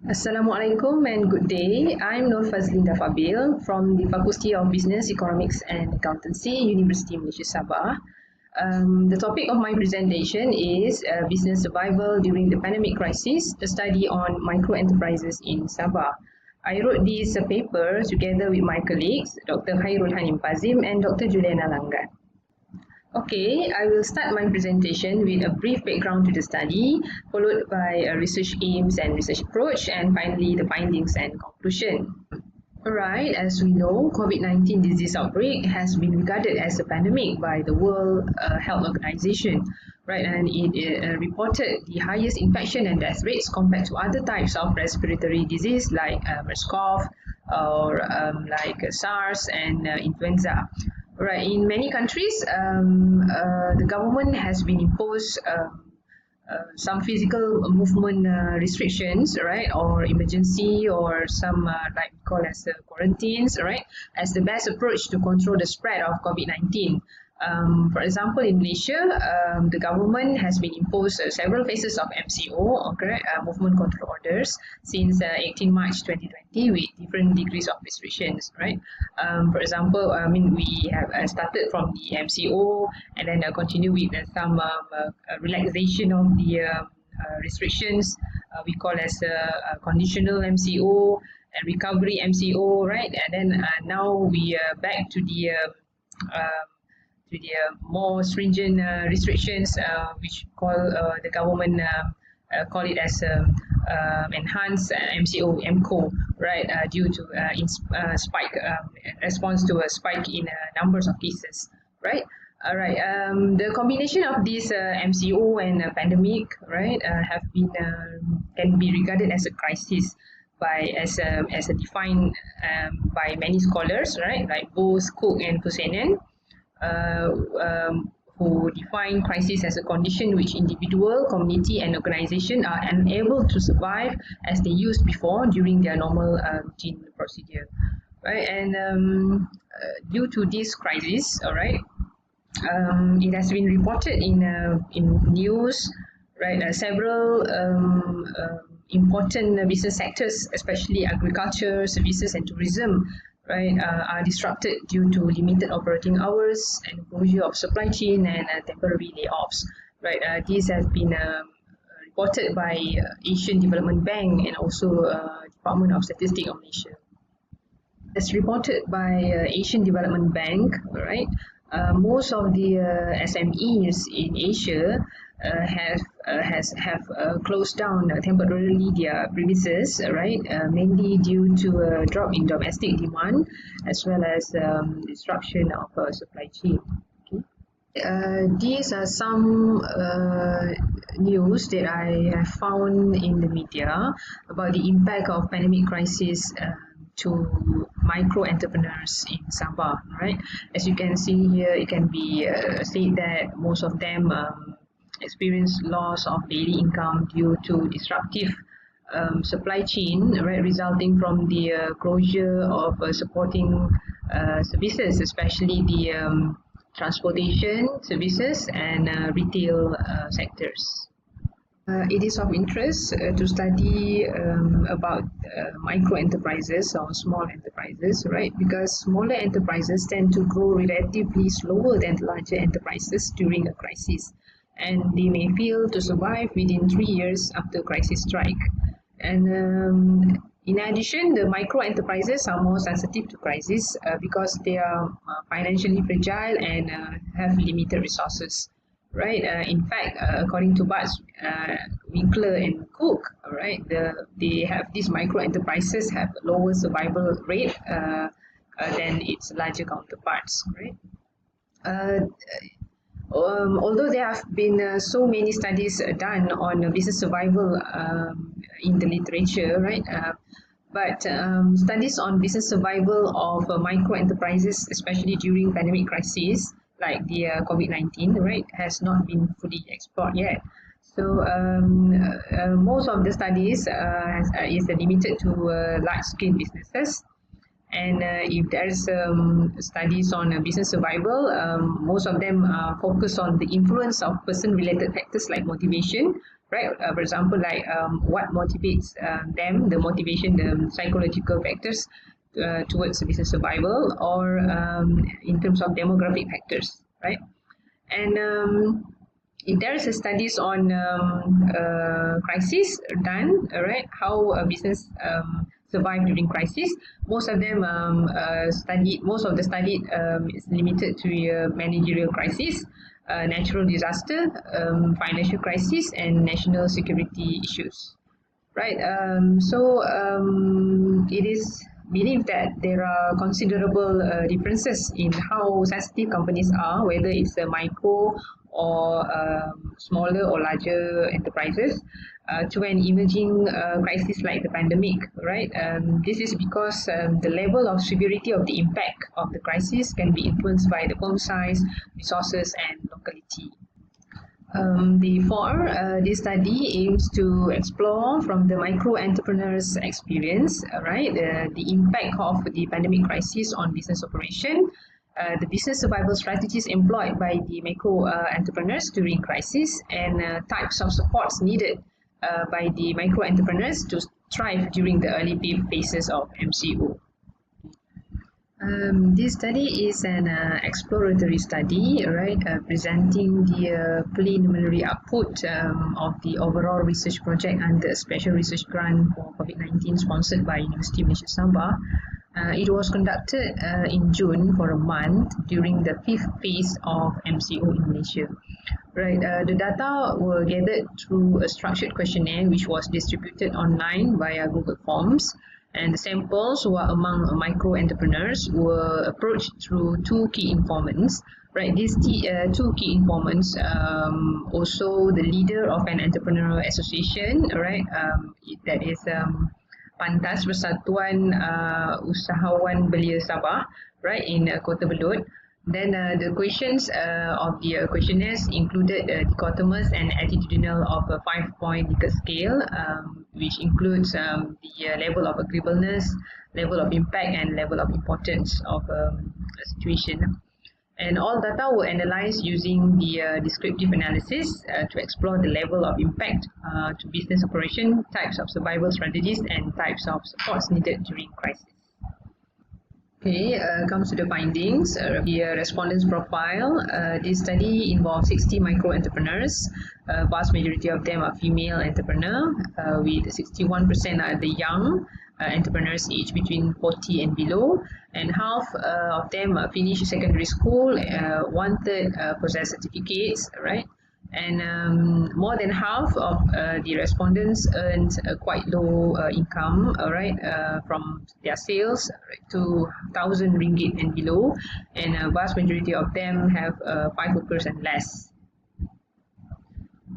Assalamualaikum and good day. I'm Noor Fzlinda Fabeil from the Faculty of Business, Economics and Accountancy, University Malaysia Sabah. The topic of my presentation is business survival during the pandemic crisis, a study on micro enterprises in Sabah. I wrote this paper together with my colleagues, Dr. Khairul Hanim Pazim and Dr. Juliana Langat. Okay, I will start my presentation with a brief background to the study, followed by research aims and research approach, and finally the findings and conclusion. Alright, as we know, COVID-19 disease outbreak has been regarded as a pandemic by the World Health Organization, right? And it reported the highest infection and death rates compared to other types of respiratory disease like MERS-CoV or like SARS and influenza. Right, in many countries, the government has been imposed some physical movement restrictions, right, or emergency, or some like we call as quarantines, right, as the best approach to control the spread of COVID-19. For example, in Malaysia, the government has been imposed several phases of MCO, okay, movement control orders, since 18 March 2020 with different degrees of restrictions, right? For example, we have started from the MCO and then continue with some relaxation of the restrictions. We call as conditional MCO and recovery MCO, right? And then now we are back to the more stringent restrictions, which the government call it as enhanced MCO MCO, right? Due to spike response to a spike in numbers of cases, right? All right. The combination of these MCO and pandemic, right, have been can be regarded as a crisis as a defined by many scholars, right, like both Cook and Fusenen, who define crisis as a condition which individual, community, and organization are unable to survive as they used before during their normal routine procedure, right? And due to this crisis, all right, it has been reported in news, right? Several important business sectors, especially agriculture, services, and tourism, right, are disrupted due to limited operating hours and closure of supply chain and temporary layoffs, right? These have been reported by Asian Development Bank and also Department of Statistics of Malaysia. As reported by Asian Development Bank, right, most of the SMEs in Asia have closed down temporarily their premises, right? Mainly due to a drop in domestic demand as well as disruption of supply chain. Okay. These are some news that I have found in the media about the impact of pandemic crisis to micro entrepreneurs in Sabah, right? As you can see here, it can be said that most of them experience loss of daily income due to disruptive supply chain, right, resulting from the closure of supporting services, especially the transportation services and retail sectors. It is of interest to study about micro enterprises or small enterprises, right? Because smaller enterprises tend to grow relatively slower than larger enterprises during a crisis, and they may fail to survive within 3 years after crisis strike. And in addition, the micro enterprises are more sensitive to crisis because they are financially fragile and have limited resources, right? In fact, according to Butts, Winkler and Cook, right, they have these micro enterprises have lower survival rate than its larger counterparts, right? Although there have been so many studies done on business survival in the literature, right? But studies on business survival of micro enterprises, especially during pandemic crisis like the COVID-19, right, has not been fully explored yet. So most of the studies is limited to large-scale businesses. And if there's studies on business survival, most of them focus on the influence of person-related factors like motivation, right? For example, like what motivates them, the motivation, the psychological factors towards business survival, or in terms of demographic factors, right? And if there is a studies on crisis done, right, how a business survive during crisis, most of them most of the study is limited to managerial crisis, natural disaster, financial crisis, and national security issues. Right. It is believed that there are considerable differences in how sensitive companies are, whether it's a micro or smaller or larger enterprises, to an emerging crisis like the pandemic. Right. This is because the level of severity of the impact of the crisis can be influenced by the firm size, resources, and locality. This study aims to explore from the micro entrepreneur's experience, right, the impact of the pandemic crisis on business operation, the business survival strategies employed by the micro entrepreneurs during crisis, and types of supports needed by the micro entrepreneurs to thrive during the early phases of MCO. This study is an exploratory study, right, presenting the preliminary output of the overall research project under a special research grant for COVID-19 sponsored by University of Malaysia Sabah. It was conducted in June for a month during the fifth phase of MCO in Malaysia. Right, the data were gathered through a structured questionnaire which was distributed online via Google Forms, and the samples who are among micro entrepreneurs were approached through two key informants. Right, these two key informants, also the leader of an entrepreneurial association, right, that is Pantas Persatuan Usahawan Belia Sabah, right, in Kota Belud. Then the questions of the questionnaires included dichotomous and attitudinal of a 5-point Likert scale, which includes the level of agreeableness, level of impact, and level of importance of a situation. And all data were analyzed using the descriptive analysis to explore the level of impact to business operation, types of survival strategies, and types of supports needed during crisis. Okay, comes to the findings. The respondents' profile. This study involved 60 micro entrepreneurs. Vast majority of them are female entrepreneur, with 61% are the young entrepreneurs aged between 40 and below, and half of them finished secondary school. One third possess certificates, right? And more than half of the respondents earned a quite low income, right, from their sales, right, to 1,000 ringgit and below, and a vast majority of them have 5 workers and less.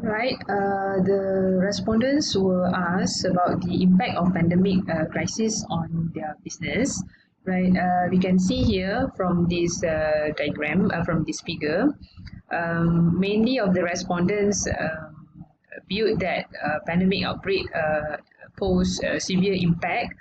Right, the respondents were asked about the impact of pandemic crisis on their business. Right, we can see here from this diagram, from this figure, mainly of the respondents viewed that pandemic outbreak pose a severe impact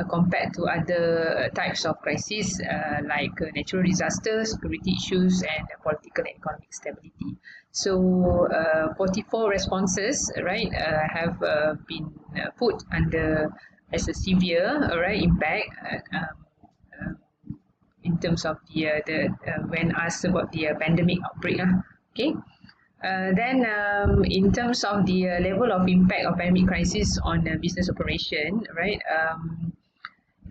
compared to other types of crises like natural disasters, security issues, and political and economic stability. So 44 responses, right, have been put under as a severe, right, impact in terms of the when asked about the pandemic outbreak. Okay. Then, in terms of the level of impact of pandemic crisis on business operation, right,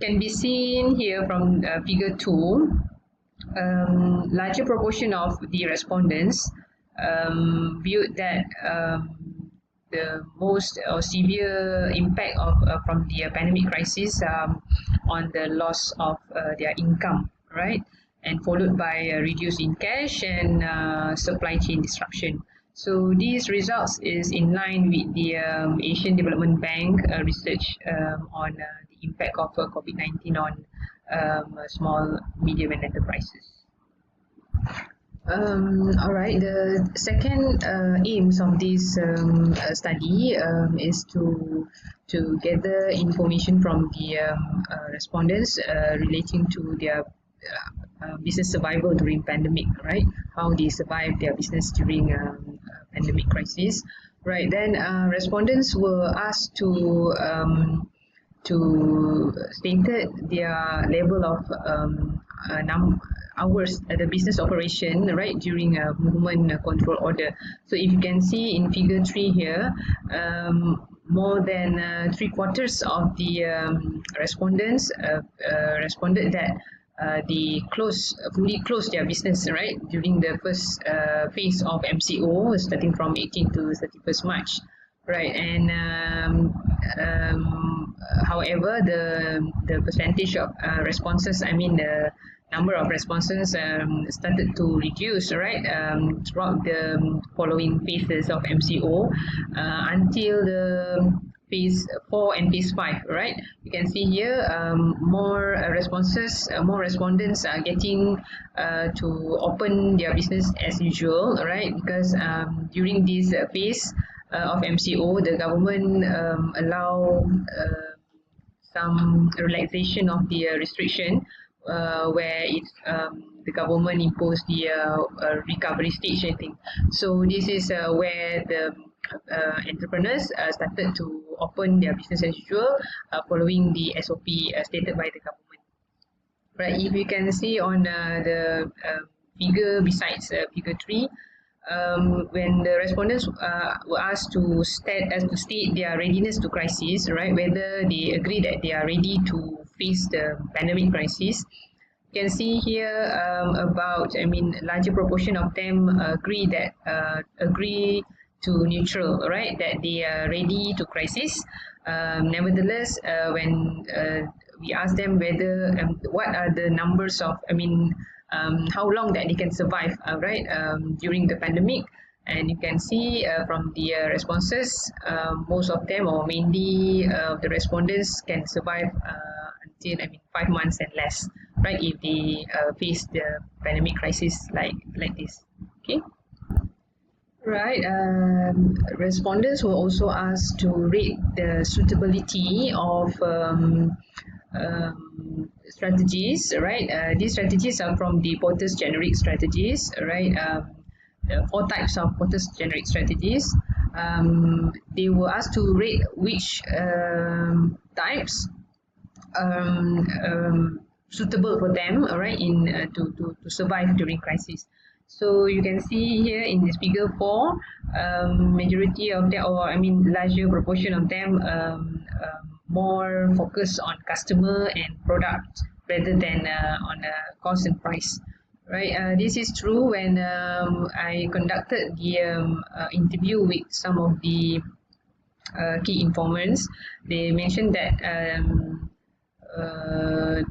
can be seen here from figure 2. Larger proportion of the respondents viewed that the most severe impact of from the pandemic crisis on the loss of their income, right, and followed by reduce in cash and supply chain disruption. So these results is in line with the Asian Development Bank research on the impact of COVID-19 on small, medium, and enterprises. All right. The second aims of this study is to gather information from the respondents relating to their business survival during pandemic, right? How they survive their business during pandemic crisis. Right. Then respondents were asked to stated their level of hours at the business operation, right, during a movement control order. So if you can see in figure 3 here, more than three quarters of the respondents responded that they fully closed their business, right, during the first phase of MCO, starting from 18 to 31st March. Right, and however, the percentage of responses, I mean the number of responses started to reduce, right, throughout the following phases of MCO until the phase 4 and phase 5, right? You can see here more responses, more respondents are getting to open their business as usual, right? Because during this phase of MCO, the government allow some relaxation of the restriction where the government imposed the recovery stage, I think. So this is where the entrepreneurs started to open their business as usual following the SOP stated by the government. Right, if you can see on the figure besides figure 3, when the respondents were asked to state their readiness to crisis, right, whether they agree that they are ready to face the pandemic crisis. You can see here about, I mean, larger proportion of them agree to neutral, right, that they are ready to crisis. Nevertheless, when we ask them whether what are the numbers of, I mean, how long that they can survive, right, during the pandemic. And you can see from the responses, most of them, or mainly the respondents, can survive until, I mean, 5 months and less, right, if they face the pandemic crisis like this. Okay. Right. Respondents were also asked to rate the suitability of strategies, right? These strategies are from the Porter's generic strategies, right? The four types of Porter's generic strategies. They were asked to rate which types suitable for them, all right, in to survive during crisis. So you can see here in this figure 4, majority of them, or I mean larger proportion of them, more focus on customer and product rather than on cost and price. Right, this is true when I conducted the interview with some of the key informants. They mentioned that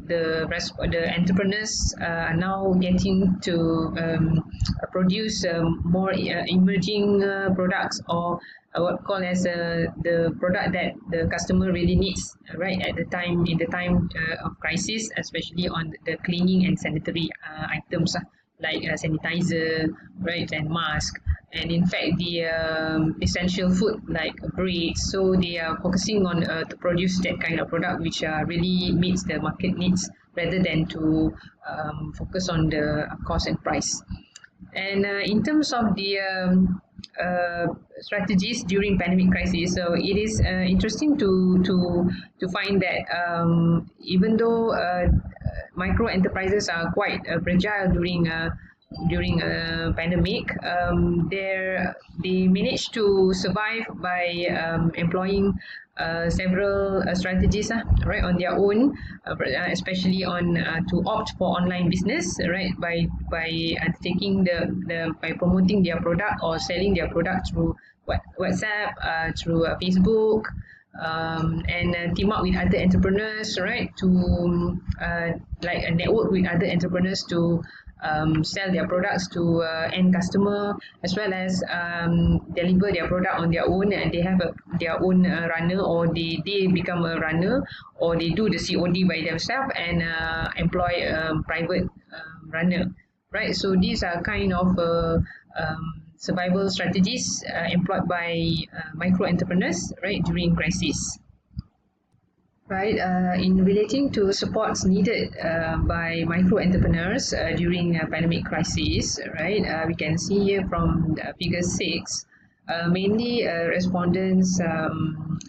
the entrepreneurs are now getting to produce more emerging products, or what called as the product that the customer really needs, right, at the time, in the time of crisis, especially on the cleaning and sanitary items, like sanitizer, right, and mask, and in fact the essential food like breads. So they are focusing on to produce that kind of product which really meets the market needs, rather than to focus on the cost and price. And in terms of the strategies during pandemic crisis, so it is interesting to find that even though micro enterprises are quite fragile during a pandemic, they managed to survive by employing several strategies, right, on their own, especially on to opt for online business, right, by taking by promoting their product or selling their product through WhatsApp, through Facebook, and team up with other entrepreneurs, right, to like a network with other entrepreneurs to sell their products to end customer, as well as deliver their product on their own, and they have their own runner, or they become a runner, or they do the COD by themselves and employ private runner, right? So these are kind of survival strategies employed by micro entrepreneurs, right, during crisis. Right, in relating to supports needed by micro entrepreneurs during a pandemic crisis, right, we can see here from figure 6, Mainly, respondents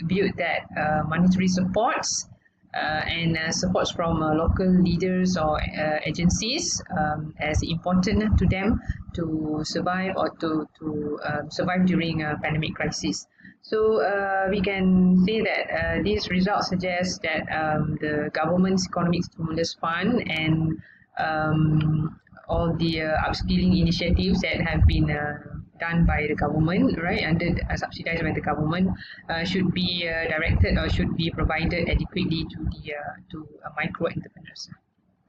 viewed that monetary supports and supports from local leaders or agencies as important to them to survive or to survive during a pandemic crisis. So we can say that these results suggest that the government's economic stimulus fund and all the upskilling initiatives that have been done by the government, right, under subsidized by the government, should be directed or should be provided adequately to micro entrepreneurs.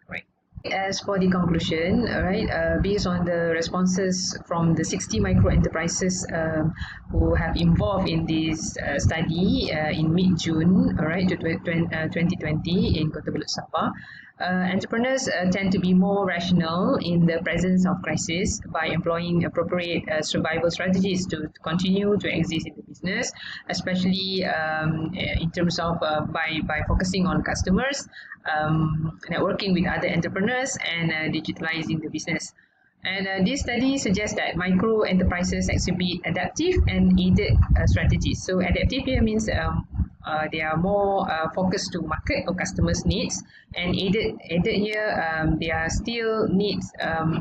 Right. As for the conclusion, right, based on the responses from the 60 micro enterprises who have involved in this study in mid-June, all right, to 2020 in Kota Belud, Sabah, entrepreneurs tend to be more rational in the presence of crisis by employing appropriate survival strategies to continue to exist in the business, especially in terms of by focusing on customers, networking with other entrepreneurs, and digitalizing the business. And this study suggests that micro enterprises exhibit adaptive and aided strategies. So adaptive here means they are more focused to market or customers' needs, and aided here they are still needs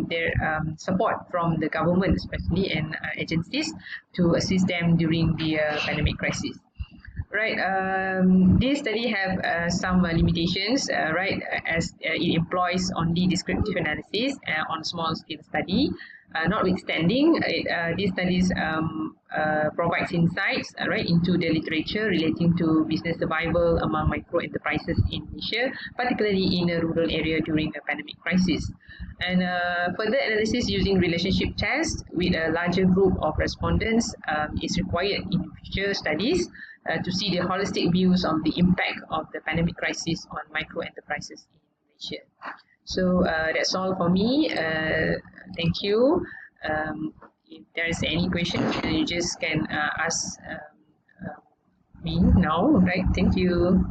their support from the government, especially, and agencies to assist them during the pandemic crisis. Right. This study have some limitations, right, as it employs only descriptive analysis on small scale study. Notwithstanding, these studies provides insights, right, into the literature relating to business survival among micro enterprises in Malaysia, particularly in a rural area during a pandemic crisis. And further analysis using relationship tests with a larger group of respondents is required in future studies to see the holistic views on the impact of the pandemic crisis on micro enterprises in Malaysia. So that's all for me. Thank you. If there is any question, you just can ask me now. Right? Thank you.